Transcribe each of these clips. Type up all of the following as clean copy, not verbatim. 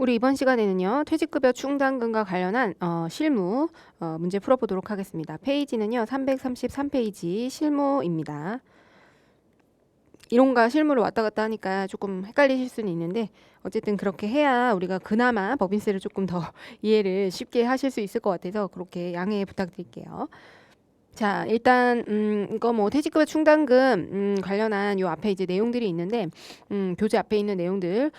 우리 이번 시간에는요, 퇴직급여 충당금과 관련한 실무 문제 풀어보도록 하겠습니다. 페이지는요, 333페이지 실무입니다. 이론과 실무를 왔다 갔다 하니까 조금 헷갈리실 수는 있는데 어쨌든 그렇게 해야 우리가 그나마 법인세를 조금 더 이해를 쉽게 하실 수 있을 것 같아서 그렇게 양해 부탁드릴게요. 자, 일단 이거 뭐 퇴직급여 충당금 관련한 요 앞에 이제 내용들이 있는데 교재 앞에 있는 내용들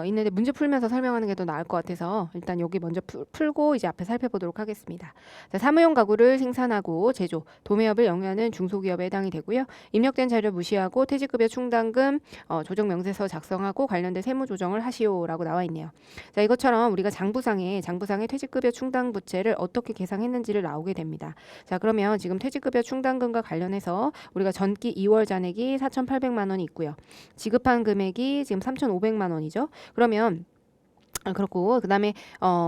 있는데 문제 풀면서 설명하는 게 더 나을 것 같아서 일단 여기 먼저 풀고 이제 앞에 살펴보도록 하겠습니다. 자, 사무용 가구를 생산하고 제조, 도매업을 영위하는 중소기업에 해당이 되고요. 입력된 자료 무시하고 퇴직급여 충당금 조정 명세서 작성하고 관련된 세무 조정을 하시오라고 나와 있네요. 자, 이것처럼 우리가 장부상에 퇴직급여 충당 부채를 어떻게 계상했는지를 나오게 됩니다. 자, 그러면 지금 퇴직급여 충당금과 관련해서 우리가 전기 2월 잔액이 4,800만 원이 있고요. 지급한 금액이 지금 3,500만 원이죠. 그러면 그렇고 그다음에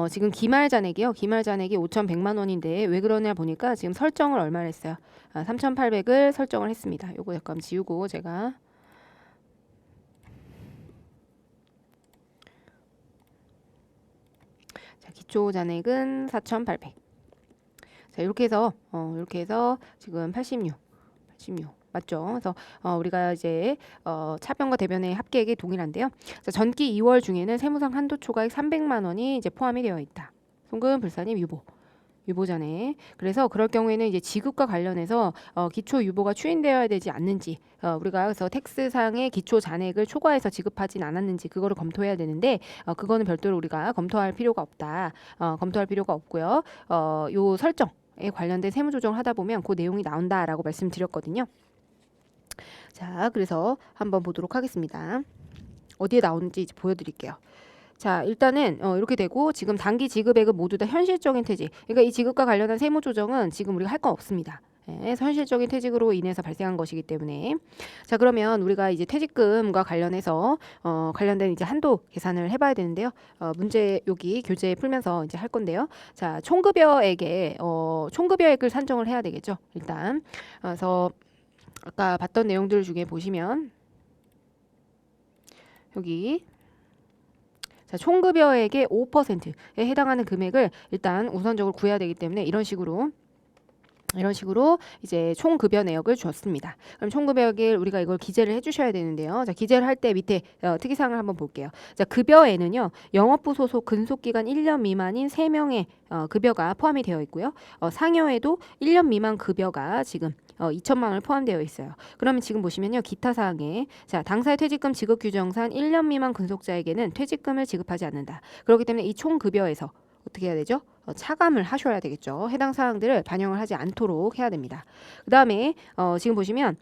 지금 기말 잔액이요. 기말 잔액이 5,100만 원인데 왜 그러냐 보니까 지금 설정을 얼마를 했어요? 3,800을 설정을 했습니다. 요거 잠깐 지우고 제가 자, 기초 잔액은 4,800. 자, 이렇게 해서 지금 86 맞죠? 그래서 우리가 이제 차변과 대변의 합계액이 동일한데요. 자, 전기 2월 중에는 세무상 한도 초과액 300만 원이 이제 포함이 되어 있다. 송금, 불산입, 유보 잔액. 그래서 그럴 경우에는 이제 지급과 관련해서 기초 유보가 추인되어야 되지 않는지 우리가 그래서 텍스상의 기초 잔액을 초과해서 지급하진 않았는지 그거를 검토해야 되는데 그거는 별도로 우리가 검토할 필요가 없다. 검토할 필요가 없고요. 요 설정에 관련된 세무 조정을 하다 보면 그 내용이 나온다라고 말씀드렸거든요. 자, 그래서 한번 보도록 하겠습니다. 어디에 나오는지 이제 보여드릴게요. 자, 일단은 이렇게 되고 지금 단기 지급액은 모두 다 현실적인 퇴직. 그러니까 이 지급과 관련한 세무 조정은 지금 우리가 할 건 없습니다. 예, 현실적인 퇴직으로 인해서 발생한 것이기 때문에 자, 그러면 우리가 이제 퇴직금과 관련해서 관련된 이제 한도 계산을 해봐야 되는데요. 문제 여기 교재 풀면서 이제 할 건데요. 자, 총급여액에 총급여액을 산정을 해야 되겠죠. 일단 그래서 아까 봤던 내용들 중에 보시면 여기 자, 총급여액의 5%에 해당하는 금액을 일단 우선적으로 구해야 되기 때문에 이런 식으로 이제 총급여 내역을 줬습니다. 그럼 총급여액을 우리가 이걸 기재를 해주셔야 되는데요. 자, 기재를 할 때 밑에 특이사항을 한번 볼게요. 자, 급여에는요. 영업부 소속 근속기간 1년 미만인 3명의 급여가 포함이 되어 있고요. 상여에도 1년 미만 급여가 지금 2천만 원을 포함되어 있어요. 그러면 지금 보시면요. 기타 사항에 자, 당사의 퇴직금 지급 규정상 1년 미만 근속자에게는 퇴직금을 지급하지 않는다. 그렇기 때문에 이 총급여에서 어떻게 해야 되죠? 차감을 하셔야 되겠죠. 해당 사항들을 반영을 하지 않도록 해야 됩니다. 그 다음에 지금 보시면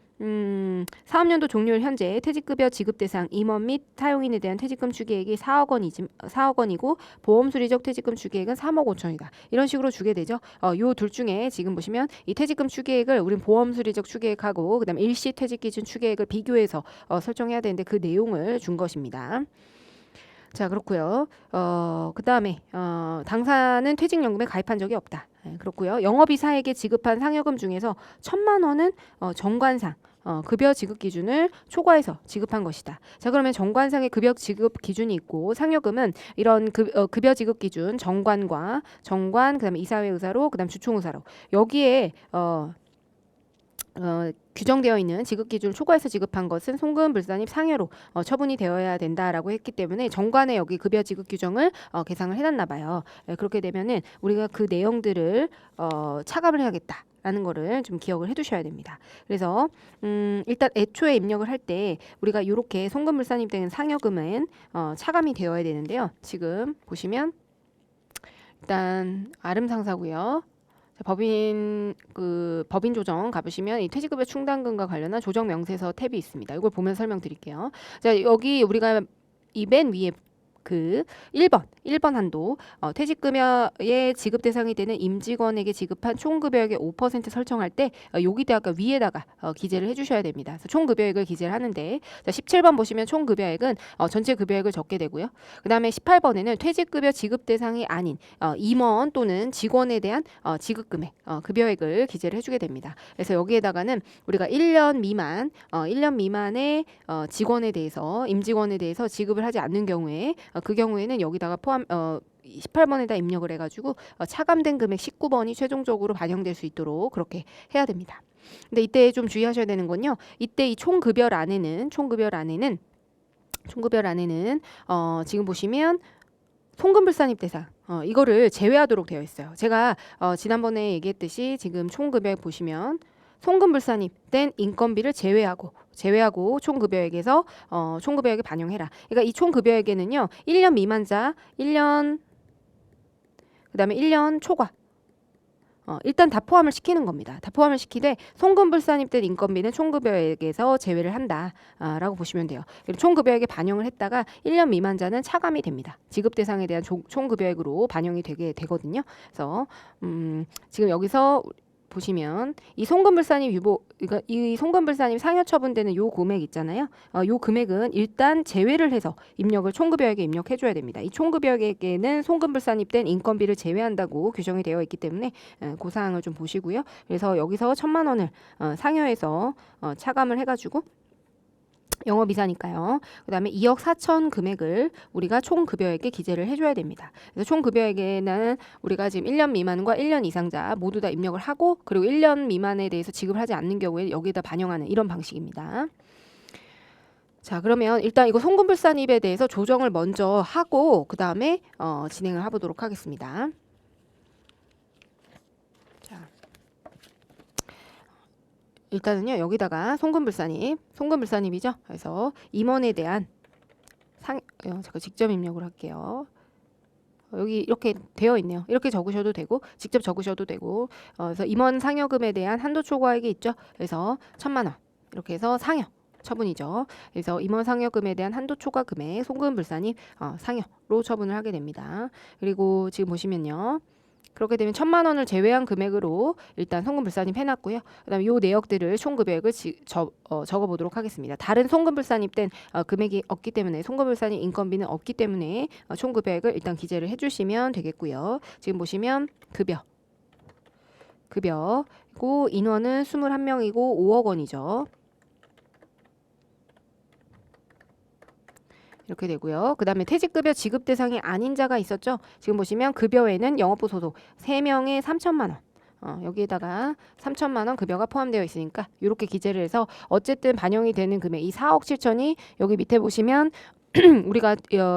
사업연도 종료일 현재 퇴직급여 지급 대상 임원 및 사용인에 대한 퇴직금 추계액이 4억 원이고 보험수리적 퇴직금 추계액은 3억 5천이다. 이런 식으로 주게 되죠. 요 둘 중에 지금 보시면 이 퇴직금 추계액을 우린 보험수리적 추계액하고 그다음에 일시 퇴직기준 추계액을 비교해서 설정해야 되는데 그 내용을 준 것입니다. 자, 그렇고요. 그다음에 당사는 퇴직연금에 가입한 적이 없다. 그렇고요. 영업이사에게 지급한 상여금 중에서 1,000만 원은 정관상 급여 지급 기준을 초과해서 지급한 것이다. 자, 그러면 정관상의 급여 지급 기준이 있고 상여금은 이런 급여 지급 기준 정관, 그다음에 이사회 의사로, 그다음 주총 의사로 여기에 규정되어 있는 지급 기준을 초과해서 지급한 것은 송금, 불산입, 상여로 처분이 되어야 된다라고 했기 때문에 정관에 여기 급여 지급 규정을 계상을 해놨나 봐요. 그렇게 되면은 우리가 그 내용들을 차감을 해야겠다. 라는 거를 좀 기억을 해두셔야 됩니다. 그래서 일단 애초에 입력을 할 때 우리가 이렇게 송금, 불산입 된 상여금은 차감이 되어야 되는데요. 지금 보시면 일단 아름상사고요. 법인 조정 가보시면 이 퇴직급여 충당금과 관련한 조정 명세서 탭이 있습니다. 이걸 보면 설명드릴게요. 자, 여기 우리가 이 맨 위에 그 1번 한도 퇴직급여의 지급 대상이 되는 임직원에게 지급한 총급여액의 5% 설정할 때 여기다가 위에다가 기재를 해주셔야 됩니다. 그래서 총급여액을 기재를 하는데 자, 17번 보시면 총급여액은 전체 급여액을 적게 되고요. 그 다음에 18번에는 퇴직급여 지급 대상이 아닌 임원 또는 직원에 대한 지급금액 급여액을 기재를 해주게 됩니다. 그래서 여기에다가는 우리가 1년 미만의 직원에 대해서 임직원에 대해서 지급을 하지 않는 경우에 그 경우에는 여기다가 포함 18번에다 입력을 해가지고 차감된 금액 19번이 최종적으로 반영될 수 있도록 그렇게 해야 됩니다. 근데 이때 좀 주의하셔야 되는 건요. 이때 이 총급여란에는 지금 보시면 송금불산입 대상 이거를 제외하도록 되어 있어요. 제가 지난번에 얘기했듯이 지금 총급여 보시면 송금불산입된 인건비를 제외하고 총급여액에서 총급여액에 반영해라. 그러니까 이 총급여액에는요. 1년 미만자 1년 그다음에 1년 초과 일단 다 포함을 시키는 겁니다. 다 포함을 시키되 송금불산입된 인건비는 총급여액에서 제외를 한다라고 보시면 돼요. 총급여액에 반영을 했다가 1년 미만자는 차감이 됩니다. 지급 대상에 대한 총급여액으로 반영이 되게 되거든요. 그래서 지금 여기서 보시면 이 송금불산입 그러니까 이 송금불산입 상여 처분되는 요 금액 있잖아요. 요 금액은 일단 제외를 해서 입력을 총급여액에 입력해 줘야 됩니다. 이 총급여액에는 송금불산입된 인건비를 제외한다고 규정이 되어 있기 때문에 그 사항을 좀 보시고요. 그래서 여기서 1,000만 원을 상여해서 차감을 해가지고 영업이사니까요. 그다음에 2억 4천 금액을 우리가 총급여액에 기재를 해줘야 됩니다. 그래서 총급여액에는 우리가 지금 1년 미만과 1년 이상자 모두 다 입력을 하고 그리고 1년 미만에 대해서 지급을 하지 않는 경우에 여기에다 반영하는 이런 방식입니다. 자, 그러면 일단 이거 송금불산입에 대해서 조정을 먼저 하고 그 다음에 진행을 해보도록 하겠습니다. 일단은요 여기다가 송금불산입이죠. 그래서 임원에 대한 제가 직접 입력을 할게요. 여기 이렇게 되어 있네요. 이렇게 적으셔도 되고 직접 적으셔도 되고 그래서 임원 상여금에 대한 한도 초과액이 있죠. 그래서 1,000만 원 이렇게 해서 상여 처분이죠. 그래서 임원 상여금에 대한 한도 초과 금액 송금불산입 상여로 처분을 하게 됩니다. 그리고 지금 보시면요. 그렇게 되면 1,000만 원을 제외한 금액으로 일단 송금불산입 해놨고요. 그다음에 요 내역들을 총급여액을 적어보도록 하겠습니다. 다른 송금불산입된 금액이 없기 때문에 송금불산입 인건비는 없기 때문에 총급여액을 일단 기재를 해주시면 되겠고요. 지금 보시면 급여고 인원은 21명이고 5억 원이죠. 이렇게 되고요. 그 다음에 퇴직급여 지급 대상이 아닌 자가 있었죠. 지금 보시면 급여에는 영업부 소속 3명에 3,000만 원. 여기에다가 3,000만 원 급여가 포함되어 있으니까 이렇게 기재를 해서 어쨌든 반영이 되는 금액 이 4억 7천이 여기 밑에 보시면 우리가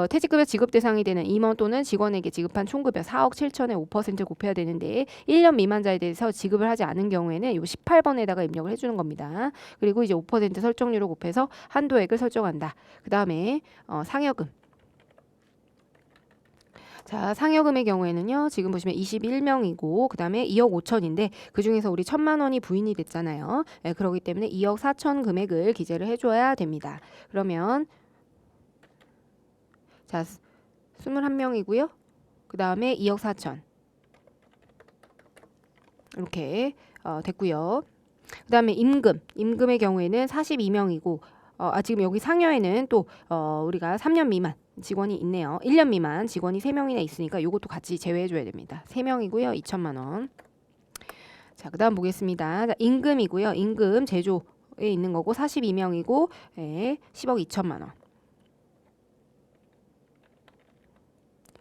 퇴직급여 지급 대상이 되는 임원 또는 직원에게 지급한 총급여 4억 7천에 5% 곱해야 되는데 1년 미만자에 대해서 지급을 하지 않은 경우에는 요 18번에다가 입력을 해주는 겁니다. 그리고 이제 5% 설정률을 곱해서 한도액을 설정한다. 그 다음에 상여금. 자, 상여금의 경우에는요. 지금 보시면 21명이고 그 다음에 2억 5천인데 그중에서 우리 1,000만 원이 부인이 됐잖아요. 네, 그렇기 때문에 2억 4천 금액을 기재를 해줘야 됩니다. 그러면 자, 21명이고요. 그 다음에 2억 4천 이렇게 됐고요. 그 다음에 임금의 경우에는 42명이고 지금 여기 상여에는 또 우리가 3년 미만 직원이 있네요. 1년 미만 직원이 3명이나 있으니까 이것도 같이 제외해줘야 됩니다. 3명이고요. 2,000만 원. 자, 그 다음 보겠습니다. 자, 임금이고요. 임금 제조에 있는 거고 42명이고 10억 2천만 원.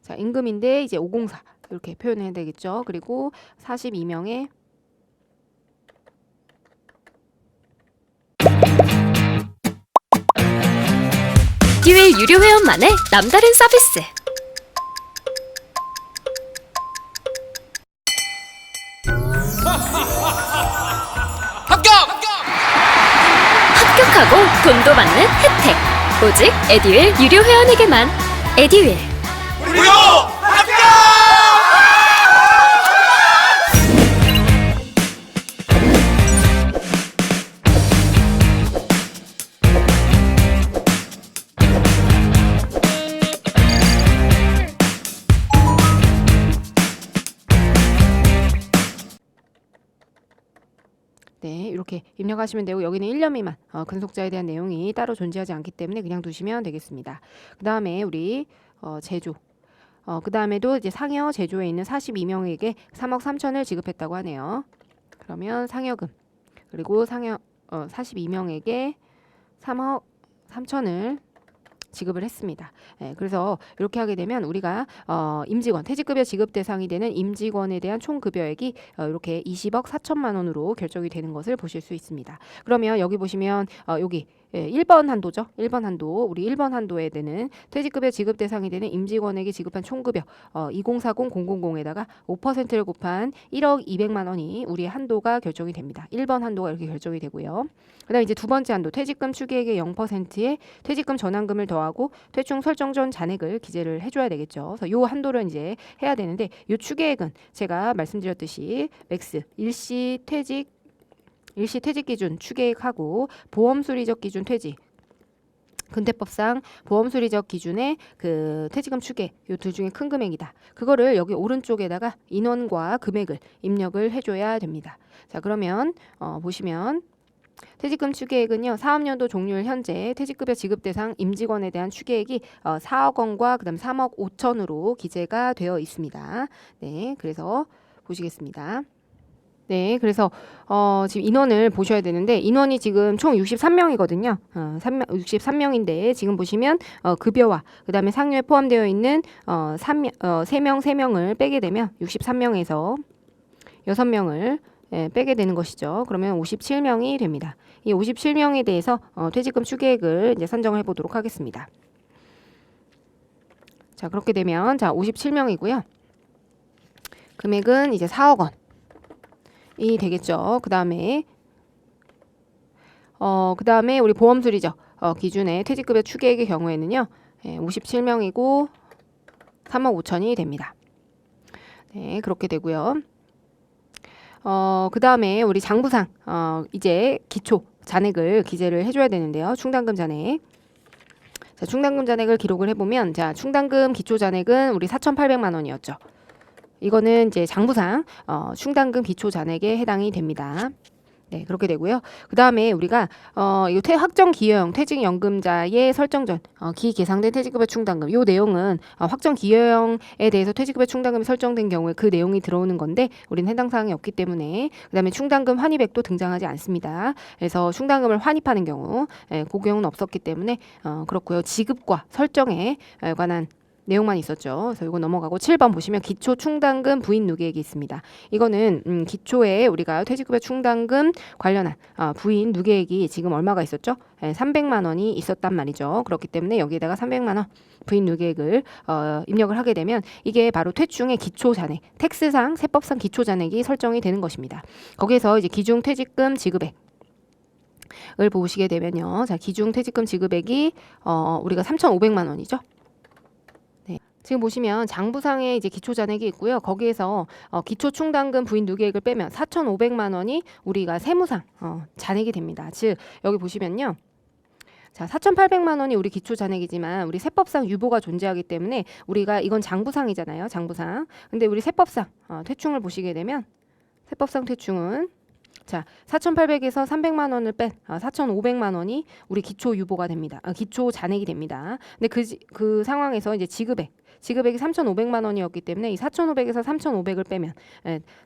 자, 임금인데 이제 504 이렇게 표현해야 되겠죠. 그리고 42명의 에듀윌 유료 회원만의 남다른 서비스. 합격하고 돈도 받는 혜택. 오직 에듀윌 유료 회원에게만. 에듀윌 무료 합격! 네, 이렇게 입력하시면 되고 여기는 1년 미만 근속자에 대한 내용이 따로 존재하지 않기 때문에 그냥 두시면 되겠습니다. 그 다음에 우리 제조 그 다음에도 이제 상여 제조에 있는 42명에게 3억 3천을 지급했다고 하네요. 그러면 상여금 그리고 상여 42명에게 3억 3천을 지급을 했습니다. 그래서 이렇게 하게 되면 우리가 임직원, 퇴직급여 지급 대상이 되는 임직원에 대한 총 급여액이 이렇게 20억 4천만 원으로 결정이 되는 것을 보실 수 있습니다. 그러면 여기 보시면 여기 1번 한도죠. 1번 한도, 우리 1번 한도에 되는 퇴직급여 지급 대상이 되는 임직원에게 지급한 총급여 2040000에다가 5%를 곱한 1억 200만 원이 우리의 한도가 결정이 됩니다. 1번 한도가 이렇게 결정이 되고요. 그다음 이제 두 번째 한도, 퇴직금 추계액의 0%에 퇴직금 전환금을 더하고 퇴충 설정 전 잔액을 기재를 해줘야 되겠죠. 그래서 요 한도를 이제 해야 되는데, 요 추계액은 제가 말씀드렸듯이 맥스 일시 퇴직 기준 추계액하고 보험 수리적 기준 퇴직, 근대법상 보험 수리적 기준의 그 퇴직금 추계, 요 둘 중에 큰 금액이다. 그거를 여기 오른쪽에다가 인원과 금액을 입력을 해줘야 됩니다. 자, 그러면 보시면 퇴직금 추계액은요, 사업연도 종료일 현재 퇴직급여 지급 대상 임직원에 대한 추계액이 4억 원과 그다음 3억 5천으로 기재가 되어 있습니다. 네, 그래서 보시겠습니다. 네, 그래서 지금 인원을 보셔야 되는데, 인원이 지금 총 63명이거든요. 63명인데 지금 보시면 급여와 그다음에 상여에 포함되어 있는 3명을 빼게 되면 63명에서 6명을 빼게 되는 것이죠. 그러면 57명이 됩니다. 이 57명에 대해서 퇴직금 추계액을 이제 산정을 해보도록 하겠습니다. 자, 그렇게 되면 자 57명이고요. 금액은 이제 4억 원. 이 되겠죠. 그다음에 우리 보험 수리적 기준의 퇴직급여 추계액의 경우에는요, 57명이고 3억 5천이 됩니다. 네, 그렇게 되고요. 그다음에 우리 장부상 이제 기초 잔액을 기재를 해줘야 되는데요. 충당금 잔액. 자, 충당금 잔액을 기록을 해보면, 자, 충당금 기초 잔액은 우리 4,800만 원이었죠. 이거는 이제 장부상 충당금 기초 잔액에 해당이 됩니다. 네, 그렇게 되고요. 그 다음에 우리가 이거 확정 기여형 퇴직연금자의 설정 전 기계상된 퇴직급여 충당금, 요 내용은 확정 기여형에 대해서 퇴직급여 충당금이 설정된 경우에 그 내용이 들어오는 건데, 우리는 해당 사항이 없기 때문에, 그 다음에 충당금 환입액도 등장하지 않습니다. 그래서 충당금을 환입하는 경우, 그 경우는 없었기 때문에 그렇고요. 지급과 설정에 관한 내용만 있었죠. 그래서 이거 넘어가고 7번 보시면 기초 충당금 부인 누계액이 있습니다. 이거는 기초에 우리가 퇴직급여 충당금 관련한 부인 누계액이 지금 얼마가 있었죠? 300만 원이 있었단 말이죠. 그렇기 때문에 여기에다가 300만 원 부인 누계액을 입력을 하게 되면 이게 바로 퇴충의 기초 잔액, 텍스상 세법상 기초 잔액이 설정이 되는 것입니다. 거기에서 이제 기중 퇴직금 지급액 을 보시게 되면요. 자, 기중 퇴직금 지급액이 우리가 3,500만 원이죠. 지금 보시면 장부상에 이제 기초 잔액이 있고요. 거기에서 기초 충당금 부인 누계액을 빼면 4,500만 원이 우리가 세무상 잔액이 됩니다. 즉 여기 보시면요. 자, 4,800만 원이 우리 기초 잔액이지만 우리 세법상 유보가 존재하기 때문에 우리가 이건 장부상이잖아요. 장부상. 근데 우리 세법상 퇴충을 보시게 되면 세법상 퇴충은 자, 4,800에서 300만 원을 뺀 4,500만 원이 우리 기초 유보가 됩니다. 기초 잔액이 됩니다. 근데 그 상황에서 이제 지급액이 3,500만 원이었기 때문에 이 4,500에서 3,500을 빼면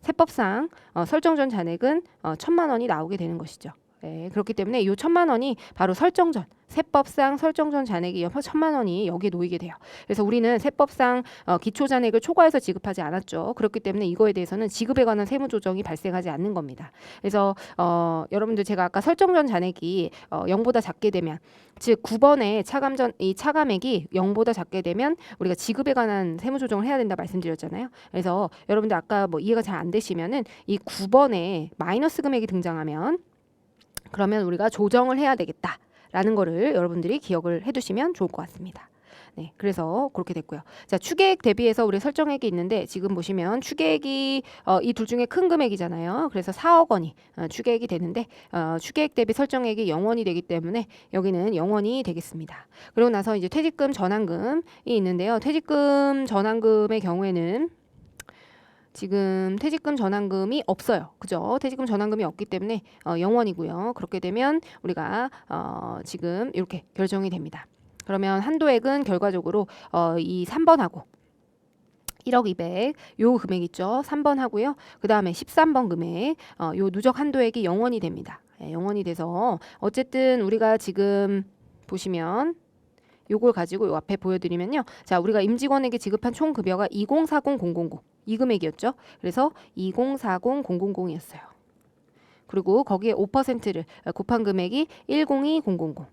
세법상 설정 전 잔액은 1,000만 원이 나오게 되는 것이죠. 네, 그렇기 때문에 이 1,000만 원이 바로 설정 전, 세법상 설정 전 잔액이 1,000만 원이 여기에 놓이게 돼요. 그래서 우리는 세법상 기초 잔액을 초과해서 지급하지 않았죠. 그렇기 때문에 이거에 대해서는 지급에 관한 세무 조정이 발생하지 않는 겁니다. 그래서 여러분들 제가 아까 설정 전 잔액이 0보다 작게 되면, 즉 9번에 이 차감액이 0보다 작게 되면 우리가 지급에 관한 세무 조정을 해야 된다 말씀드렸잖아요. 그래서 여러분들 아까 뭐 이해가 잘 안 되시면은 이 9번에 마이너스 금액이 등장하면 그러면 우리가 조정을 해야 되겠다라는 거를 여러분들이 기억을 해두시면 좋을 것 같습니다. 네, 그래서 그렇게 됐고요. 자, 추계액 대비해서 우리 설정액이 있는데 지금 보시면 추계액이 이 둘 중에 큰 금액이잖아요. 그래서 4억 원이 추계액이 되는데 추계액 대비 설정액이 0원이 되기 때문에 여기는 0원이 되겠습니다. 그리고 나서 이제 퇴직금 전환금이 있는데요. 퇴직금 전환금의 경우에는 지금 퇴직금 전환금이 없어요. 그죠? 퇴직금 전환금이 없기 때문에 0원이고요. 그렇게 되면 우리가 지금 이렇게 결정이 됩니다. 그러면 한도액은 결과적으로 이 3번하고 1억 200, 요 금액 있죠. 3번 하고요. 그 다음에 13번 금액, 요 누적 한도액이 0원이 됩니다. 0원이 돼서 어쨌든 우리가 지금 보시면 요걸 가지고 요 앞에 보여드리면요. 자, 우리가 임직원에게 지급한 총 급여가 2040000 이 금액이었죠. 그래서 2040000이었어요. 그리고 거기에 5%를 곱한 금액이 102000.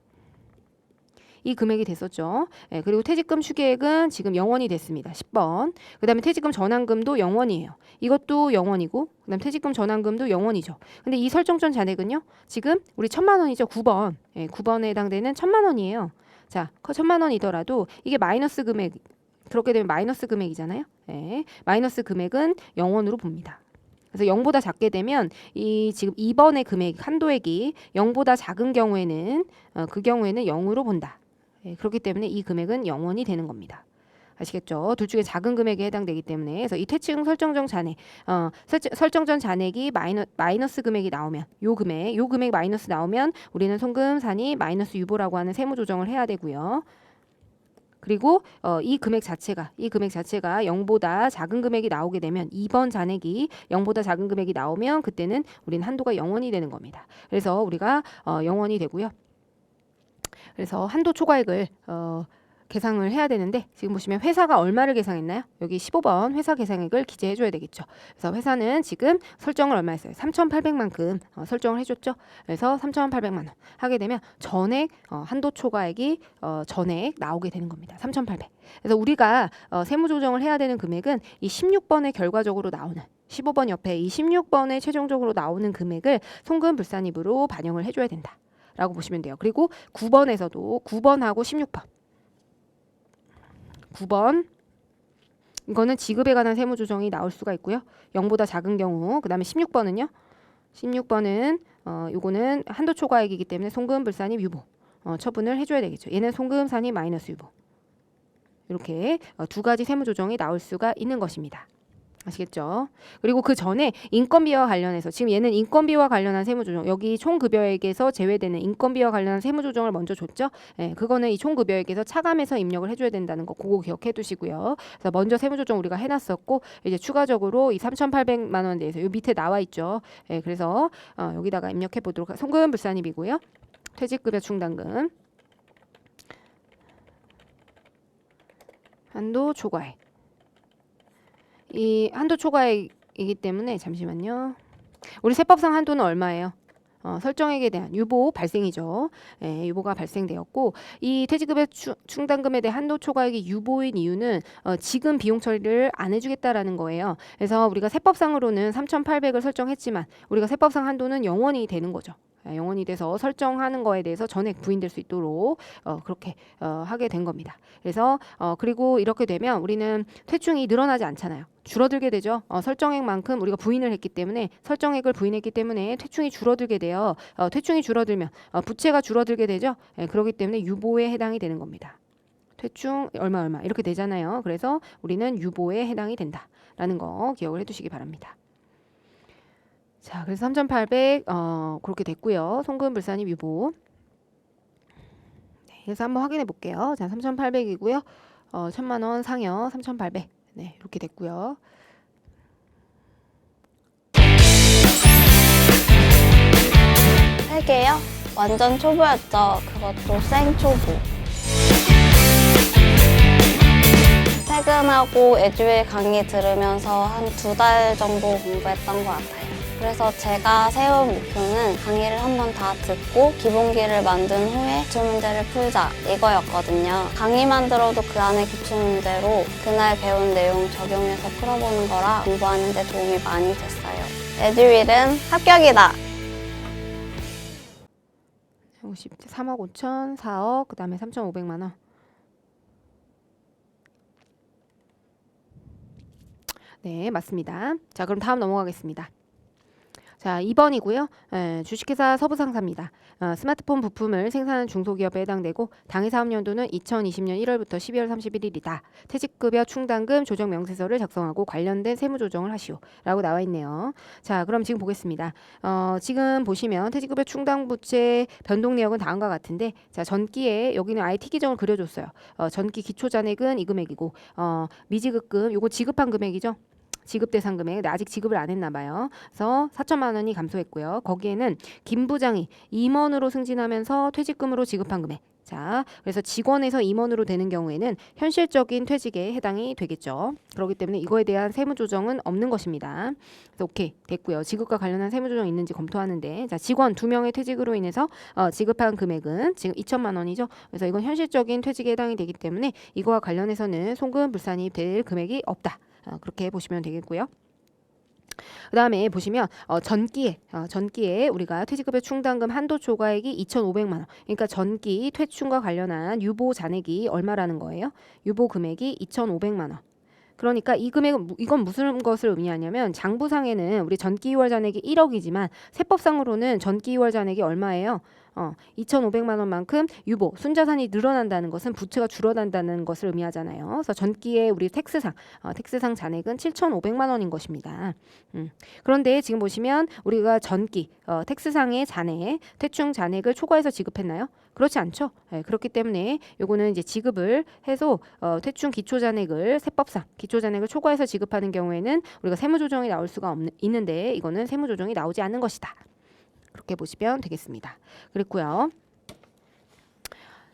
이 금액이 됐었죠. 예, 그리고 퇴직금 추계액은 지금 0원이 됐습니다. 10번. 그 다음에 퇴직금 전환금도 0원이에요. 이것도 0원이고 그 다음 퇴직금 전환금도 0원이죠. 근데 이 설정 전 잔액은요. 지금 우리 1000만 원이죠. 9번. 예, 9번에 해당되는 1000만 원이에요. 자, 1000만 원이더라도 이게 마이너스 금액 그렇게 되면 마이너스 금액이잖아요. 예, 마이너스 금액은 0원으로 봅니다. 그래서 0보다 작게 되면 이 지금 2번의 금액 한도액이 0보다 작은 경우에는 그 경우에는 0으로 본다. 예, 그렇기 때문에 이 금액은 0원이 되는 겁니다. 아시겠죠? 둘 중에 작은 금액에 해당되기 때문에 그래서 이 퇴직금 설정전 잔액 설정전 잔액이 마이너스 금액이 나오면 요 금액 마이너스 나오면 우리는 송금산이 마이너스 유보라고 하는 세무 조정을 해야 되고요. 그리고 이 금액 자체가 0보다 작은 금액이 나오게 되면 2번 잔액이 0보다 작은 금액이 나오면 그때는 우리는 한도가 0원이 되는 겁니다. 그래서 우리가 0원이 되고요. 그래서 한도 초과액을 계상을 해야 되는데 지금 보시면 회사가 얼마를 계상했나요? 여기 15번 회사 계상액을 기재해 줘야 되겠죠. 그래서 회사는 지금 설정을 얼마 했어요? 3,800만큼 설정을 해줬죠. 그래서 3,800만 원 하게 되면 전액 한도 초과액이 전액 나오게 되는 겁니다. 3,800. 그래서 우리가 세무 조정을 해야 되는 금액은 이 16번에 결과적으로 나오는 15번 옆에 이 16번에 최종적으로 나오는 금액을 송금불산입으로 반영을 해줘야 된다. 라고 보시면 돼요. 그리고 9번에서도 9번하고 16번. 9번 이거는 지급에 관한 세무 조정이 나올 수가 있고요. 0보다 작은 경우. 그다음에 16번은요. 16번은 요거는 한도 초과액이기 때문에 송금불산입 유보 처분을 해줘야 되겠죠. 얘는 송금산입 마이너스 유보. 이렇게 두 가지 세무 조정이 나올 수가 있는 것입니다. 아시겠죠? 그리고 그 전에 인건비와 관련해서 지금 얘는 인건비와 관련한 세무조정 여기 총급여액에서 제외되는 인건비와 관련한 세무조정을 먼저 줬죠. 예, 그거는 이 총급여액에서 차감해서 입력을 해줘야 된다는 거 그거 기억해 두시고요. 그래서 먼저 세무조정 우리가 해놨었고 이제 추가적으로 이 3,800만 원 대해서 요 밑에 나와 있죠. 예, 그래서 여기다가 입력해 보도록 송금불산입이고요. 퇴직급여 충당금 한도 초과액 이 한도 초과액이기 때문에 잠시만요. 우리 세법상 한도는 얼마예요? 설정액에 대한 유보 발생이죠. 예, 유보가 발생되었고 이 퇴직급여 충당금에 대한 한도 초과액이 유보인 이유는 지금 비용 처리를 안 해주겠다라는 거예요. 그래서 우리가 세법상으로는 3,800을 설정했지만 우리가 세법상 한도는 0원이 되는 거죠. 0원이 돼서 설정하는 거에 대해서 전액 부인될 수 있도록 그렇게 하게 된 겁니다. 그래서 그리고 이렇게 되면 우리는 퇴충이 늘어나지 않잖아요. 줄어들게 되죠. 설정액만큼 우리가 부인을 했기 때문에 설정액을 부인했기 때문에 퇴충이 줄어들게 돼요. 퇴충이 줄어들면 부채가 줄어들게 되죠. 그렇기 때문에 유보에 해당이 되는 겁니다. 퇴충 얼마 이렇게 되잖아요. 그래서 우리는 유보에 해당이 된다라는 거 기억을 해두시기 바랍니다. 자, 그래서 3,800 그렇게 됐고요. 송금불산입 유보. 네, 그래서 한번 확인해 볼게요. 자, 3,800이고요. 1,000만 원 상여 3,800. 네, 이렇게 됐고요. 할게요. 완전 초보였죠. 그것도 생초보. 퇴근하고 에듀윌 강의 들으면서 한 2달 정도 공부했던 것 같아요. 그래서 제가 세운 목표는 강의를 한번 다 듣고 기본기를 만든 후에 기출문제를 풀자 이거였거든요. 강의만 들어도 그 안에 기출문제로 그날 배운 내용 적용해서 풀어보는 거라 공부하는 데 도움이 많이 됐어요. 에듀윌은 합격이다! 3억 5천, 4억, 그 다음에 3,500만 원. 네, 맞습니다. 자, 그럼 다음 넘어가겠습니다. 자, 2번이고요. 주식회사 서부상사입니다. 스마트폰 부품을 생산하는 중소기업에 해당되고 당해 사업연도는 2020년 1월부터 12월 31일이다. 퇴직급여 충당금 조정 명세서를 작성하고 관련된 세무조정을 하시오. 라고 나와 있네요. 자, 그럼 지금 보겠습니다. 지금 보시면 퇴직급여 충당부채 변동 내역은 다음과 같은데 자, 전기에 여기는 아예 T기정을 그려줬어요. 전기 기초잔액은 이 금액이고 미지급금 요거 지급한 금액이죠. 지급 대상 금액, 근데 아직 지급을 안 했나 봐요. 그래서 4천만 원이 감소했고요. 거기에는 김 부장이 임원으로 승진하면서 퇴직금으로 지급한 금액. 자, 그래서 직원에서 임원으로 되는 경우에는 현실적인 퇴직에 해당이 되겠죠. 그렇기 때문에 이거에 대한 세무 조정은 없는 것입니다. 그래서 오케이 됐고요. 지급과 관련한 세무 조정 있는지 검토하는데, 자, 직원 2명의 퇴직으로 인해서 지급한 금액은 지금 2천만 원이죠. 그래서 이건 현실적인 퇴직에 해당이 되기 때문에 이거와 관련해서는 송금 불산이 될 금액이 없다. 그렇게 보시면 되겠고요. 그 다음에 보시면 전기에 우리가 퇴직급여 충당금 한도 초과액이 2,500만 원. 그러니까 전기 퇴충과 관련한 유보 잔액이 얼마라는 거예요? 유보 금액이 2,500만 원. 그러니까 이 금액은 이건 무슨 것을 의미하냐면 장부상에는 우리 전기 이월 잔액이 1억이지만 세법상으로는 전기 이월 잔액이 얼마예요? 2,500만 원만큼 유보, 순자산이 늘어난다는 것은 부채가 줄어든다는 것을 의미하잖아요. 그래서 전기의 우리 텍스상 잔액은 7,500만 원인 것입니다. 그런데 지금 보시면 우리가 전기, 텍스상의 잔액, 퇴충 잔액을 초과해서 지급했나요? 그렇지 않죠. 네, 그렇기 때문에 요거는 이제 지급을 해서 퇴충 기초 잔액을 세법상 기초 잔액을 초과해서 지급하는 경우에는 우리가 세무 조정이 나올 수가 있는데 이거는 세무 조정이 나오지 않는 것이다. 그렇게 보시면 되겠습니다. 그랬고요.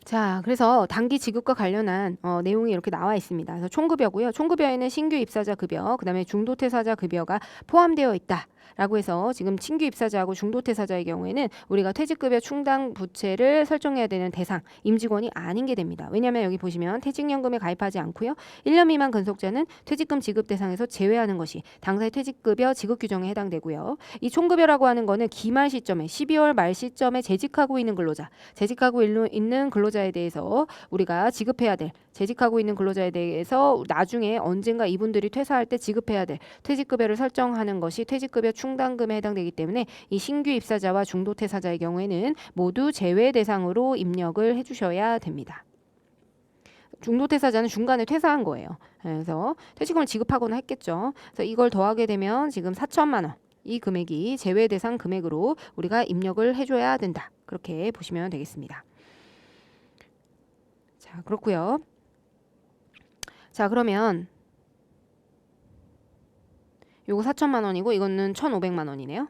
자, 그래서 단기 지급과 관련한 내용이 이렇게 나와 있습니다. 그래서 총급여고요. 총급여에는 신규 입사자 급여, 그다음에 중도 퇴사자 급여가 포함되어 있다. 라고 해서 지금 신규 입사자하고 중도 퇴사자의 경우에는 우리가 퇴직급여 충당 부채를 설정해야 되는 대상, 임직원이 아닌 게 됩니다. 왜냐하면 여기 보시면 퇴직연금에 가입하지 않고요. 1년 미만 근속자는 퇴직금 지급 대상에서 제외하는 것이 당사의 퇴직급여 지급 규정에 해당되고요. 이 총급여라고 하는 거는 기말 시점에 12월 말 시점에 재직하고 있는 근로자에 대해서 우리가 지급해야 될 재직하고 있는 근로자에 대해서 나중에 언젠가 이분들이 퇴사할 때 지급해야 될 퇴직급여를 설정하는 것이 퇴직급여 충당금에 해당되기 때문에 이 신규 입사자와 중도 퇴사자의 경우에는 모두 제외 대상으로 입력을 해주셔야 됩니다. 중도 퇴사자는 중간에 퇴사한 거예요. 그래서 퇴직금을 지급하거나 했겠죠. 그래서 이걸 더하게 되면 지금 4천만 원. 이 금액이 제외 대상 금액으로 우리가 입력을 해줘야 된다. 그렇게 보시면 되겠습니다. 자, 그렇고요. 자, 그러면 요거 4천만 원이고 이거는 1,500만 원이네요.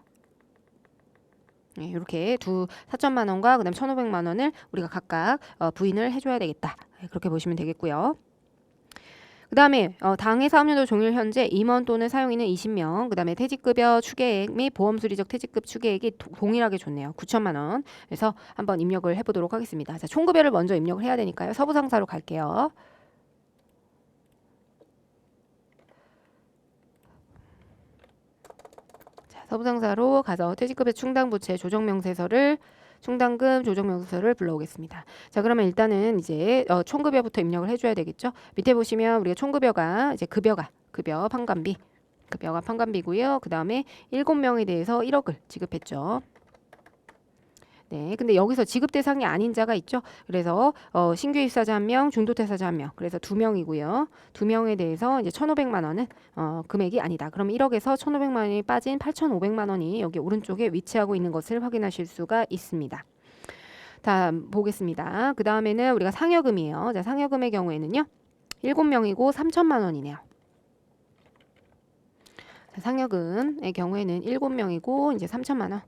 네, 이렇게 4천만 원과 그다음 1,500만 원을 우리가 각각 부인을 해줘야 되겠다. 네, 그렇게 보시면 되겠고요. 그 다음에 당해 사업연도 종일 현재 임원 또는 사용인은 20명, 그 다음에 퇴직급여 추계액 및 보험수리적 퇴직급 추계액이 동일하게 좋네요. 9천만 원. 그래서 한번 입력을 해보도록 하겠습니다. 자, 총급여를 먼저 입력을 해야 되니까요. 서부상사로 갈게요. 자, 서부상사로 가서 퇴직급여 충당부채 조정명세서를 충당금 조정명세서를 불러오겠습니다. 자, 그러면 일단은 이제 총급여부터 입력을 해줘야 되겠죠. 밑에 보시면 우리가 총급여가 이제 급여가 판관비고요. 그 다음에 7명에 대해서 1억을 지급했죠. 네, 근데 여기서 지급 대상이 아닌 자가 있죠. 그래서 신규 입사자 1명, 중도 퇴사자 1명, 그래서 2명이고요. 2명에 대해서 이제 1,500만 원은 금액이 아니다. 그럼 1억에서 1,500만 원이 빠진 8,500만 원이 여기 오른쪽에 위치하고 있는 것을 확인하실 수가 있습니다. 자, 보겠습니다. 그 다음에는 우리가 상여금이에요. 자, 상여금의 경우에는요, 7명이고 3천만 원이네요. 자, 상여금의 경우에는 7명이고 이제 3천만 원.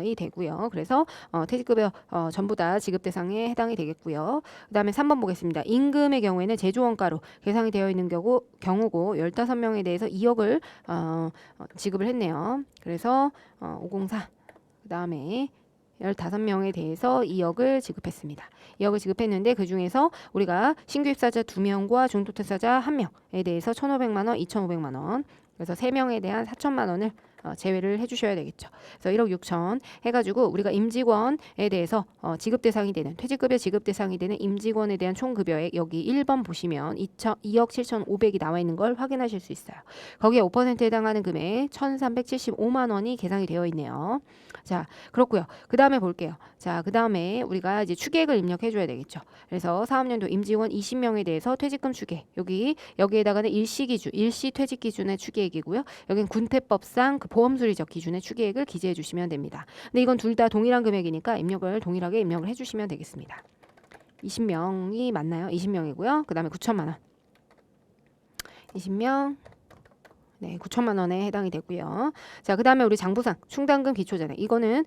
이 되고요. 그래서 퇴직급여 전부 다 지급 대상에 해당이 되겠고요. 그 다음에 3번 보겠습니다. 임금의 경우에는 제조원가로 계상이 되어 있는 경우고 15명에 대해서 2억을 지급을 했네요. 그래서 504 그 다음에 15명에 대해서 2억을 지급했습니다. 2억을 지급했는데 그 중에서 우리가 신규 입사자 2명과 중도 퇴사자 1명에 대해서 1,500만 원, 2,500만 원, 그래서 3명에 대한 4천만 원을 제외를 해주셔야 되겠죠. 그래서 1억 6천 해가지고 우리가 임직원에 대해서 지급 대상이 되는 퇴직급여 지급 대상이 되는 임직원에 대한 총급여액 여기 1번 보시면 2억 7,500이 나와 있는 걸 확인하실 수 있어요. 거기에 5%에 해당하는 금액 1,375만 원이 계상이 되어 있네요. 자, 그렇고요. 그 다음에 볼게요. 자, 그 다음에 우리가 이제 추계액을 입력해줘야 되겠죠. 그래서 사업연도 임직원 20명에 대해서 퇴직금 추계 여기에다가는 일시 퇴직 기준의 추계액이고요. 여긴 군태법상 그 보험수리적 기준의 추계액을 기재해 주시면 됩니다. 근데 이건 둘 다 동일한 금액이니까 동일하게 입력을 해주시면 되겠습니다. 20명이 맞나요? 20명이고요. 그 다음에 9천만 원. 20명. 네, 9천만 원에 해당이 되고요. 자, 그다음에 우리 장부상 충당금 기초잔액 이거는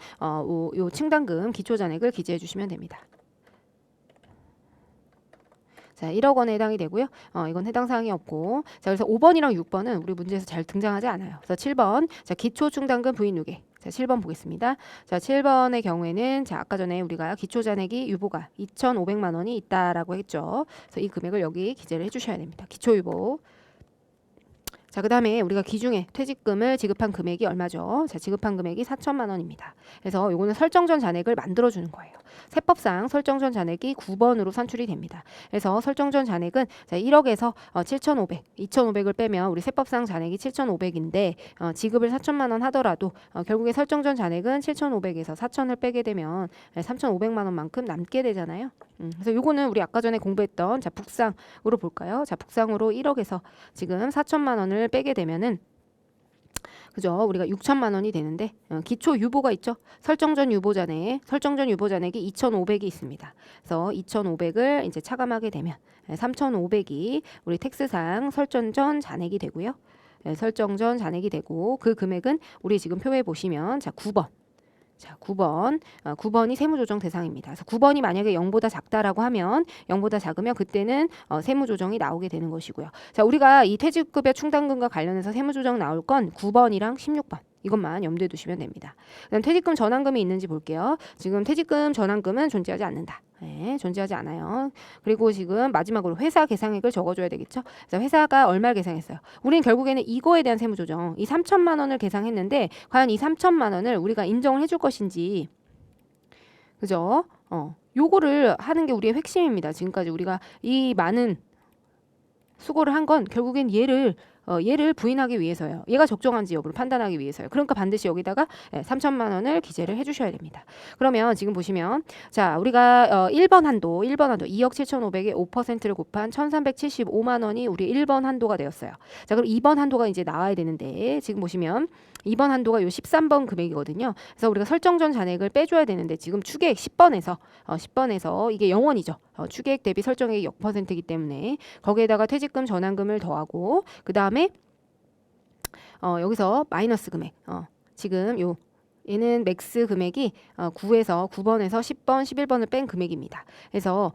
요 충당금 기초잔액을 기재해 주시면 됩니다. 자, 1억 원에 해당이 되고요. 이건 해당 사항이 없고. 자, 그래서 5번이랑 6번은 우리 문제에서 잘 등장하지 않아요. 그래서 7번. 자, 기초 충당금 부인 누계. 자, 7번 보겠습니다. 자, 7번의 경우에는 자, 아까 전에 우리가 기초 잔액이 유보가 2,500만 원이 있다라고 했죠. 그래서 이 금액을 여기 기재를 해 주셔야 됩니다. 기초 유보. 자, 그다음에 우리가 기중에 퇴직금을 지급한 금액이 얼마죠? 자, 지급한 금액이 4천만 원입니다. 그래서 요거는 설정전 잔액을 만들어 주는 거예요. 세법상 설정전 잔액이 9번으로 산출이 됩니다. 그래서 설정전 잔액은 자, 1억에서 7,500, 2,500을 빼면 우리 세법상 잔액이 7,500인데 지급을 4천만 원 하더라도 결국에 설정전 잔액은 7,500에서 4천을 빼게 되면 3,500만 원만큼 남게 되잖아요. 그래서 요거는 우리 아까 전에 공부했던 자, 북상으로 볼까요? 자, 북상으로 1억에서 지금 4천만 원을 빼게 되면은 그죠? 우리가 6천만 원이 되는데 기초 유보가 있죠. 설정전 유보잔액, 설정전 유보잔액이 2,500이 있습니다. 그래서 2,500을 이제 차감하게 되면 3,500이 우리 텍스상 설정전 잔액이 되고요. 설정전 잔액이 되고 그 금액은 우리 지금 표에 보시면 자, 9번. 자, 9번. 9번이 세무조정 대상입니다. 그래서 9번이 만약에 0보다 작다라고 하면 0보다 작으면 그때는 세무조정이 나오게 되는 것이고요. 자, 우리가 이 퇴직급여 충당금과 관련해서 세무조정 나올 건 9번이랑 16번. 이것만 염두에 두시면 됩니다. 그다음 퇴직금 전환금이 있는지 볼게요. 지금 퇴직금 전환금은 존재하지 않는다. 네, 존재하지 않아요. 그리고 지금 마지막으로 회사 계상액을 적어줘야 되겠죠. 자, 회사가 얼마를 계상했어요? 우리는 결국에는 이거에 대한 세무조정, 이 3천만 원을 계상했는데 과연 이 3천만 원을 우리가 인정을 해줄 것인지, 그죠? 요거를 하는 게 우리의 핵심입니다. 지금까지 우리가 이 많은 수고를 한 건 결국엔 얘를 부인하기 위해서요. 얘가 적정한지 여부를 판단하기 위해서요. 그러니까 반드시 여기다가 3천만 원을 기재를 해주셔야 됩니다. 그러면 지금 보시면 자, 우리가 1번 한도 2억 7,500에 5%를 곱한 1,375만 원이 우리 1번 한도가 되었어요. 자, 그럼 2번 한도가 이제 나와야 되는데 지금 보시면 2번 한도가 요 13번 금액이거든요. 그래서 우리가 설정전 잔액을 빼줘야 되는데 지금 추계액 10번에서 이게 0원이죠. 추계액 대비 설정액이 0%이기 때문에 거기에다가 퇴직금 전환금을 더하고 그 다음에 여기서 마이너스 금액 지금 얘는 맥스 금액이 9에서 9번에서 10번, 11번을 뺀 금액입니다. 그래서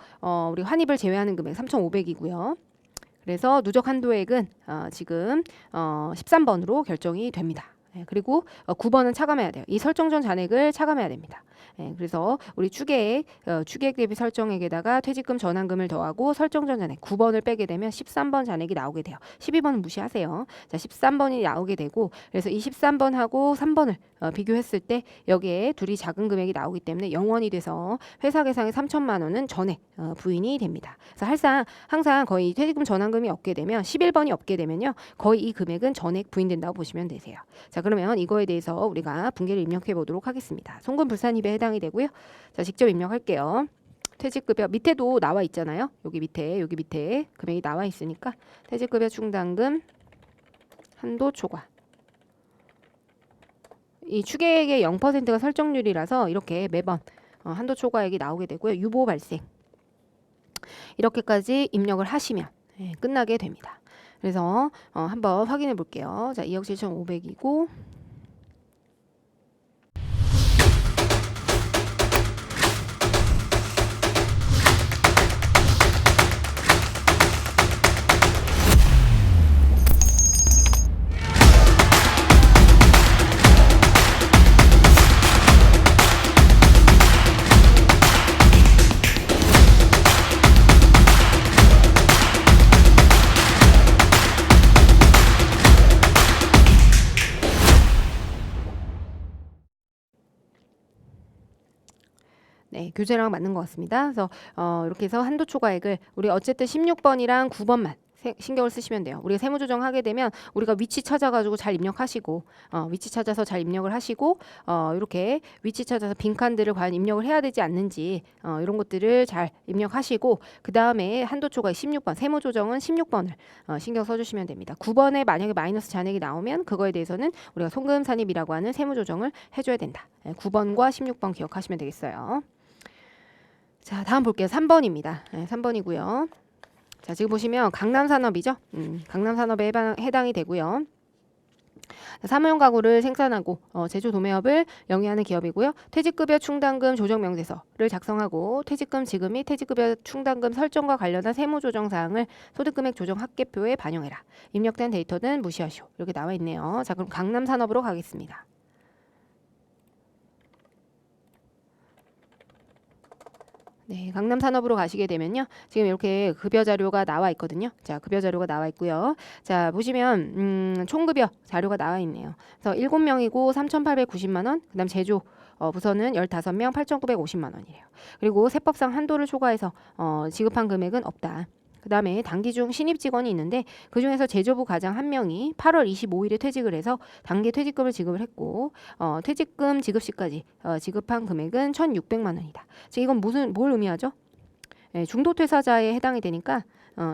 우리 환입을 제외하는 금액 3,500이고요. 그래서 누적 한도액은 지금 13번으로 결정이 됩니다. 그리고 9번은 차감해야 돼요. 이 설정전 잔액을 차감해야 됩니다. 그래서 우리 추계액 대비 설정액에다가 퇴직금 전환금을 더하고 설정전 잔액 9번을 빼게 되면 13번 잔액이 나오게 돼요. 12번은 무시하세요. 자, 13번이 나오게 되고 그래서 이 13번하고 3번을 비교했을 때 여기에 둘이 작은 금액이 나오기 때문에 0원이 돼서 회사 계상의 3천만 원은 전액 부인이 됩니다. 그래서 항상 거의 퇴직금 전환금이 없게 되면 11번이 없게 되면요. 거의 이 금액은 전액 부인된다고 보시면 되세요. 자, 그러면 이거에 대해서 우리가 분계를 입력해 보도록 하겠습니다. 송금 불산입에 해당이 되고요. 자, 직접 입력할게요. 퇴직급여 밑에도 나와 있잖아요. 여기 밑에 금액이 나와 있으니까 퇴직급여 충당금 한도 초과. 이 추계액의 0%가 설정률이라서 이렇게 매번 한도 초과액이 나오게 되고요. 유보 발생. 이렇게까지 입력을 하시면 끝나게 됩니다. 그래서 한번 확인해 볼게요. 자, 2억 7,500이고 네, 교재랑 맞는 것 같습니다. 그래서 이렇게 해서 한도 초과액을 우리 어쨌든 16번이랑 9번만 신경을 쓰시면 돼요. 우리가 세무조정 하게 되면 우리가 위치 찾아가지고 잘 입력하시고 위치 찾아서 잘 입력을 하시고 이렇게 위치 찾아서 빈칸들을 과연 입력을 해야 되지 않는지 이런 것들을 잘 입력하시고 그 다음에 한도 초과액 16번 세무조정은 16번을 신경 써주시면 됩니다. 9번에 만약에 마이너스 잔액이 나오면 그거에 대해서는 우리가 송금산입이라고 하는 세무조정을 해줘야 된다. 9번과 16번 기억하시면 되겠어요. 자, 다음 볼게요. 3번입니다. 3번이고요. 자, 지금 보시면 강남산업이죠. 강남산업에 해당이 되고요. 사무용 가구를 생산하고 제조 도매업을 영위하는 기업이고요. 퇴직급여 충당금 조정 명세서를 작성하고 퇴직금 지급 및 퇴직급여 충당금 설정과 관련한 세무조정 사항을 소득금액 조정 합계표에 반영해라. 입력된 데이터는 무시하시오. 이렇게 나와 있네요. 자, 그럼 강남산업으로 가겠습니다. 네, 강남산업으로 가시게 되면요. 지금 이렇게 급여 자료가 나와 있거든요. 자, 급여 자료가 나와 있고요. 자, 보시면 총급여 자료가 나와 있네요. 그래서 7명이고 3,890만 원. 그다음 제조 부서는 15명 8,950만 원이에요. 그리고 세법상 한도를 초과해서 지급한 금액은 없다. 그 다음에 단기 중 신입 직원이 있는데 그중에서 제조부 과장 1명이 8월 25일에 퇴직을 해서 단기 퇴직금을 지급을 했고 퇴직금 지급 시까지 지급한 금액은 1,600만 원이다. 지금 이건 뭘 의미하죠? 중도 퇴사자에 해당이 되니까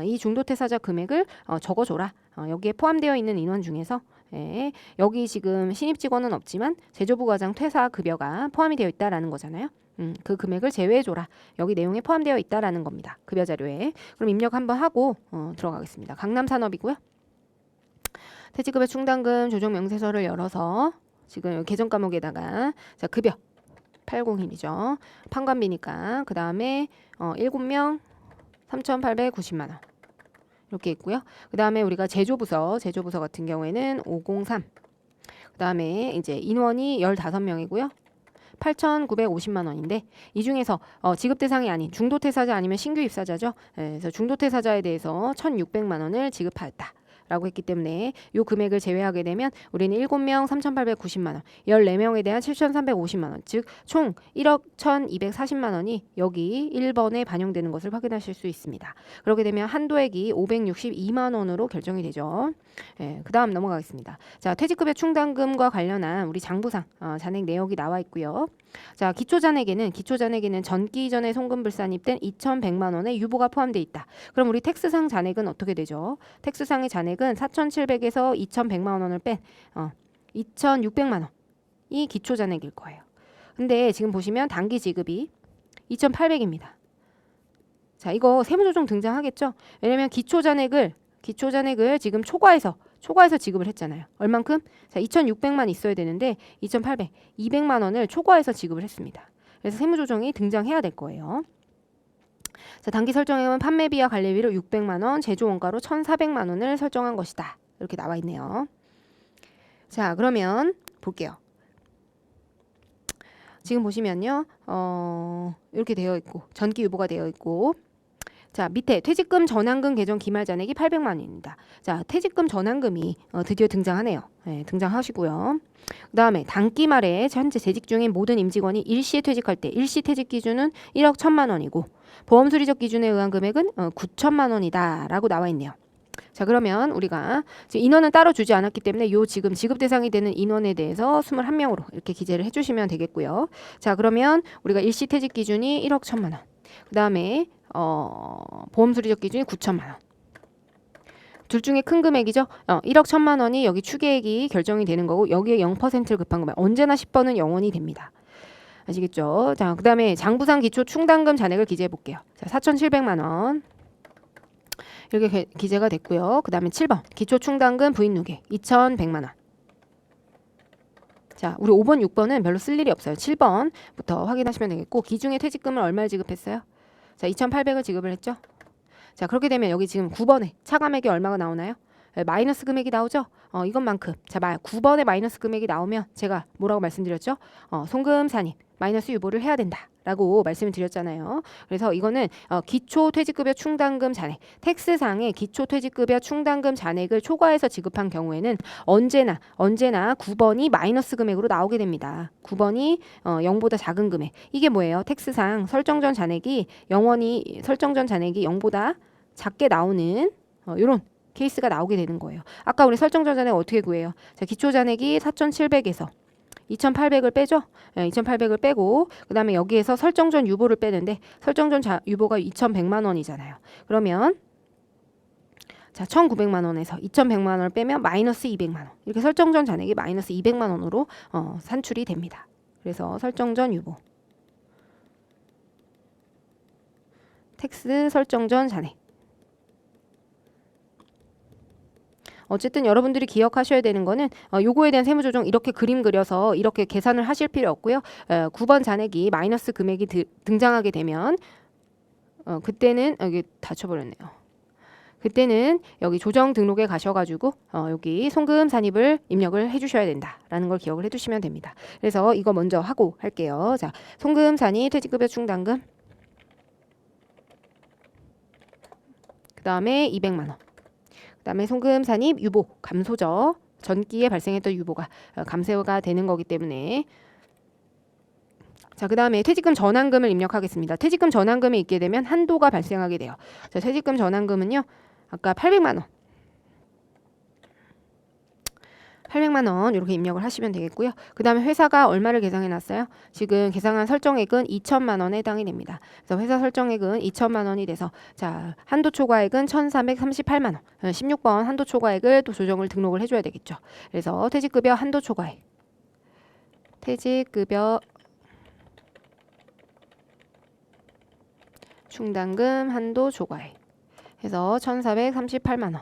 이 중도 퇴사자 금액을 적어줘라. 여기에 포함되어 있는 인원 중에서 여기 지금 신입 직원은 없지만 제조부 과장 퇴사 급여가 포함이 되어 있다라는 거잖아요. 그 금액을 제외해줘라. 여기 내용에 포함되어 있다라는 겁니다. 급여 자료에. 그럼 입력 한번 하고 들어가겠습니다. 강남산업이고요. 퇴직급여 충당금 조정 명세서를 열어서 지금 여기 계정 과목에다가 자 급여 801이죠. 판관비니까 그 다음에 7명 3,890만 원 이렇게 있고요. 그 다음에 우리가 제조부서 같은 경우에는 503. 그 다음에 이제 인원이 15명이고요. 8,950만 원인데 이 중에서 지급 대상이 아닌 중도 퇴사자 아니면 신규 입사자죠. 그래서 중도 퇴사자에 대해서 1,600만 원을 지급하였다. 라고 했기 때문에 이 금액을 제외하게 되면 우리는 7명 3,890만 원, 14명에 대한 7,350만 원, 즉 총 1억 1,240만 원이 여기 1번에 반영되는 것을 확인하실 수 있습니다. 그렇게 되면 한도액이 562만 원으로 결정이 되죠. 그 다음 넘어가겠습니다. 자, 퇴직급여 충당금과 관련한 우리 장부상 잔액 내역이 나와 있고요. 자, 기초잔액에는 전기 이전에 송금불산입된 2,100만 원의 유보가 포함되어 있다. 그럼 우리 텍스상 잔액은 어떻게 되죠? 텍스상의 잔액은 4,700에서 2,100만 원을 뺀 2,600만 원이 기초잔액일 거예요. 근데 지금 보시면 단기 지급이 2,800입니다. 자, 이거 세무조정 등장하겠죠? 왜냐면 기초잔액을 지금 초과해서 지급을 했잖아요. 얼만큼? 자, 2,600만 있어야 되는데 2,800, 200만 원을 초과해서 지급을 했습니다. 그래서 세무조정이 등장해야 될 거예요. 자, 단기 설정액은 판매비와 관리비로 600만 원, 제조 원가로 1,400만 원을 설정한 것이다. 이렇게 나와 있네요. 자, 그러면 볼게요. 지금 보시면요. 이렇게 되어 있고 전기 유보가 되어 있고 자, 밑에 퇴직금 전환금 계정 기말 잔액이 800만 원입니다. 자, 퇴직금 전환금이 드디어 등장하네요. 등장하시고요. 그 다음에 단기 말에 현재 재직 중인 모든 임직원이 일시에 퇴직할 때 일시 퇴직 기준은 1억 1,000만 원이고 보험 수리적 기준에 의한 금액은 9천만 원이다 라고 나와 있네요. 자, 그러면 우리가 지금 인원은 따로 주지 않았기 때문에 요 지금 지급 대상이 되는 인원에 대해서 21명으로 이렇게 기재를 해주시면 되겠고요. 자, 그러면 우리가 일시 퇴직 기준이 1억 1,000만 원. 그 다음에 보험 수리적 기준이 9천만 원. 둘 중에 큰 금액이죠. 1억 1,000만 원이 여기 추계액이 결정이 되는 거고 여기에 0%를 급한 금액. 언제나 10번은 0원이 됩니다. 아시겠죠? 자, 그 다음에 장부상 기초 충당금 잔액을 기재해 볼게요. 자, 4,700만 원. 이렇게 기재가 됐고요. 그 다음에 7번 기초 충당금 부인 누계 2,100만 원. 자, 우리 5번, 6번은 별로 쓸 일이 없어요. 7번부터 확인하시면 되겠고 기중에 퇴직금을 얼마를 지급했어요? 자, 2,800을 지급을 했죠. 자, 그렇게 되면 여기 지금 9번에 차감액이 얼마가 나오나요? 마이너스 금액이 나오죠. 이것만큼. 자, 9번에 마이너스 금액이 나오면 제가 뭐라고 말씀드렸죠? 송금 산입 마이너스 유보를 해야 된다라고 말씀을 드렸잖아요. 그래서 이거는 기초퇴직급여 충당금 잔액, 텍스상의 기초퇴직급여 충당금 잔액을 초과해서 지급한 경우에는 언제나 9번이 마이너스 금액으로 나오게 됩니다. 9번이 0보다 작은 금액. 이게 뭐예요? 텍스상 설정전 잔액이 0보다 작게 나오는 이런 케이스가 나오게 되는 거예요. 아까 우리 설정전 잔액 어떻게 구해요? 자, 기초 잔액이 4,700에서 2,800을 빼죠. 2,800을 빼고 그 다음에 여기에서 설정전 유보를 빼는데 설정전 유보가 2,100만 원이잖아요. 그러면 자, 1,900만 원에서 2,100만 원을 빼면 마이너스 200만 원. 이렇게 설정전 잔액이 마이너스 200만 원으로 산출이 됩니다. 그래서 설정전 유보 텍스 설정전 잔액 어쨌든 여러분들이 기억하셔야 되는 거는 요거에 대한 세무조정 이렇게 그림 그려서 이렇게 계산을 하실 필요 없고요. 9번 잔액이 마이너스 금액이 등장하게 되면 그때는 여기 닫혀버렸네요. 그때는 여기 조정 등록에 가셔가지고 여기 송금 산입을 입력을 해주셔야 된다라는 걸 기억을 해두시면 됩니다. 그래서 이거 먼저 하고 할게요. 자, 송금 산입 퇴직급여 충당금 그 다음에 200만 원. 그 다음에 송금 산입 유보 감소죠. 전기에 발생했던 유보가 감소가 되는 거기 때문에 자, 그 다음에 퇴직금 전환금을 입력하겠습니다. 퇴직금 전환금이 있게 되면 한도가 발생하게 돼요. 자, 퇴직금 전환금은요. 아까 800만 원. 800만 원 이렇게 입력을 하시면 되겠고요. 그 다음에 회사가 얼마를 계상해 놨어요? 지금 계상한 설정액은 2천만 원에 해당이 됩니다. 그래서 회사 설정액은 2천만 원이 돼서 자, 한도 초과액은 1,438만 원. 16번 한도 초과액을 또 조정을 등록을 해줘야 되겠죠. 그래서 퇴직급여 한도 초과액. 퇴직급여 충당금 한도 초과액 해서 1,438만 원.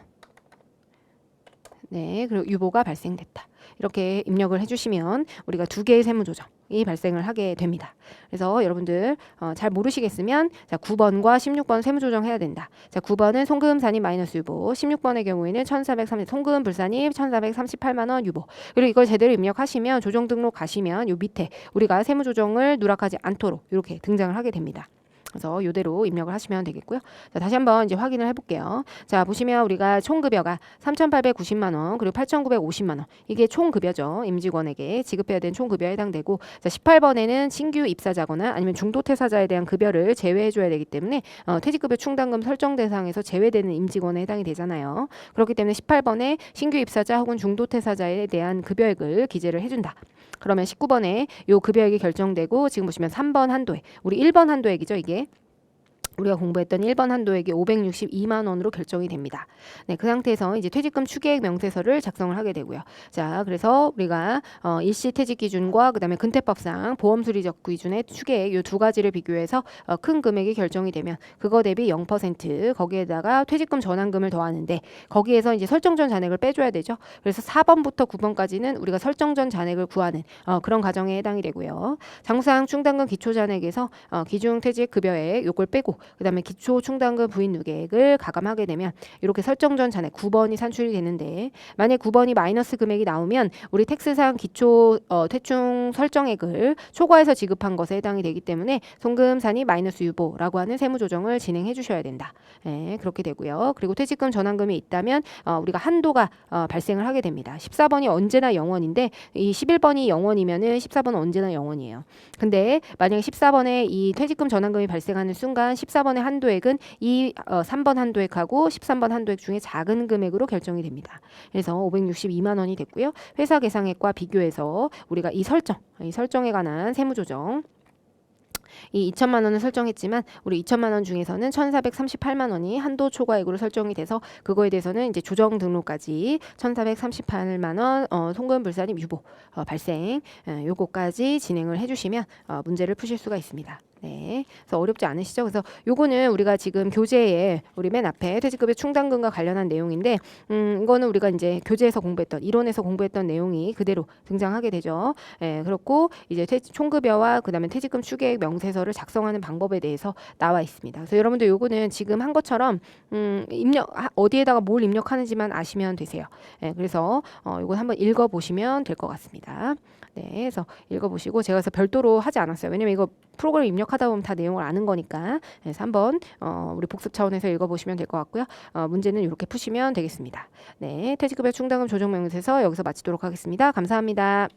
네, 그리고 유보가 발생됐다. 이렇게 입력을 해주시면 우리가 두 개의 세무조정이 발생을 하게 됩니다. 그래서 여러분들 잘 모르시겠으면 자 9번과 16번 세무조정 해야 된다. 자 9번은 송금 산입 마이너스 유보, 16번의 경우에는 1,430 송금 불산입 1,438만 원 유보. 그리고 이걸 제대로 입력하시면 조정 등록 가시면 요 밑에 우리가 세무조정을 누락하지 않도록 이렇게 등장을 하게 됩니다. 그래서 이대로 입력을 하시면 되겠고요. 자, 다시 한번 이제 확인을 해볼게요. 자, 보시면 우리가 총급여가 3,890만 원 그리고 8,950만 원 이게 총급여죠. 임직원에게 지급해야 되는 총급여에 해당되고 자, 18번에는 신규 입사자거나 아니면 중도퇴사자에 대한 급여를 제외해줘야 되기 때문에 퇴직급여 충당금 설정 대상에서 제외되는 임직원에 해당이 되잖아요. 그렇기 때문에 18번에 신규 입사자 혹은 중도퇴사자에 대한 급여액을 기재를 해준다. 그러면 19번에 요 급여액이 결정되고 지금 보시면 3번 한도액 우리 1번 한도액이죠. 이게 우리가 공부했던 1번 한도액이 562만 원으로 결정이 됩니다. 네, 그 상태에서 이제 퇴직금 추계액 명세서를 작성을 하게 되고요. 자, 그래서 우리가 일시 퇴직 기준과 그다음에 근태법상 보험 수리적 기준의 추계액 이 두 가지를 비교해서 큰 금액이 결정이 되면 그거 대비 0% 거기에다가 퇴직금 전환금을 더하는데 거기에서 이제 설정 전 잔액을 빼줘야 되죠. 그래서 4번부터 9번까지는 우리가 설정 전 잔액을 구하는 그런 과정에 해당이 되고요. 장부상 충당금 기초 잔액에서 기중 퇴직 급여액 요걸 빼고 그다음에 기초 충당금 부인 누계액을 가감하게 되면 이렇게 설정 전 잔액 9번이 산출이 되는데 만약 9번이 마이너스 금액이 나오면 우리 텍스상 기초 퇴충 설정액을 초과해서 지급한 것에 해당이 되기 때문에 송금 산입 마이너스 유보라고 하는 세무 조정을 진행해 주셔야 된다. 네, 그렇게 되고요. 그리고 퇴직금 전환금이 있다면 우리가 한도가 발생을 하게 됩니다. 14번이 언제나 0원인데 이 11번이 0원이면은 14번은 언제나 0원이에요. 근데 만약에 14번에 이 퇴직금 전환금이 발생하는 순간 14번의 한도액은 이 3번 한도액하고 13번 한도액 중에 작은 금액으로 결정이 됩니다. 그래서 562만 원이 됐고요. 회사 계상액과 비교해서 우리가 이 설정에 관한 세무조정 이 2천만 원을 설정했지만 우리 2천만 원 중에서는 1,438만 원이 한도 초과액으로 설정이 돼서 그거에 대해서는 이제 조정 등록까지 1,438만 원 송금 불산입 유보 발생 요거까지 진행을 해주시면 문제를 푸실 수가 있습니다. 네, 그래서 어렵지 않으시죠? 그래서 요거는 우리가 지금 교재에 우리 맨 앞에 퇴직급여 충당금과 관련한 내용인데 이거는 우리가 이제 교재에서 공부했던 이론에서 공부했던 내용이 그대로 등장하게 되죠. 예, 그렇고 이제 총급여와 그다음에 퇴직금 추계액 명세서를 작성하는 방법에 대해서 나와 있습니다. 그래서 여러분들 요거는 지금 한 것처럼 입력 어디에다가 뭘 입력하는지만 아시면 되세요. 예, 그래서 요거 한번 읽어 보시면 될 것 같습니다. 네, 그래서 읽어보시고 제가 그래서 별도로 하지 않았어요. 왜냐면 이거 프로그램 입력하다 보면 다 내용을 아는 거니까. 그래서 한번 우리 복습 차원에서 읽어보시면 될 것 같고요. 문제는 이렇게 푸시면 되겠습니다. 네, 퇴직급여 충당금 조정 명세서 여기서 마치도록 하겠습니다. 감사합니다.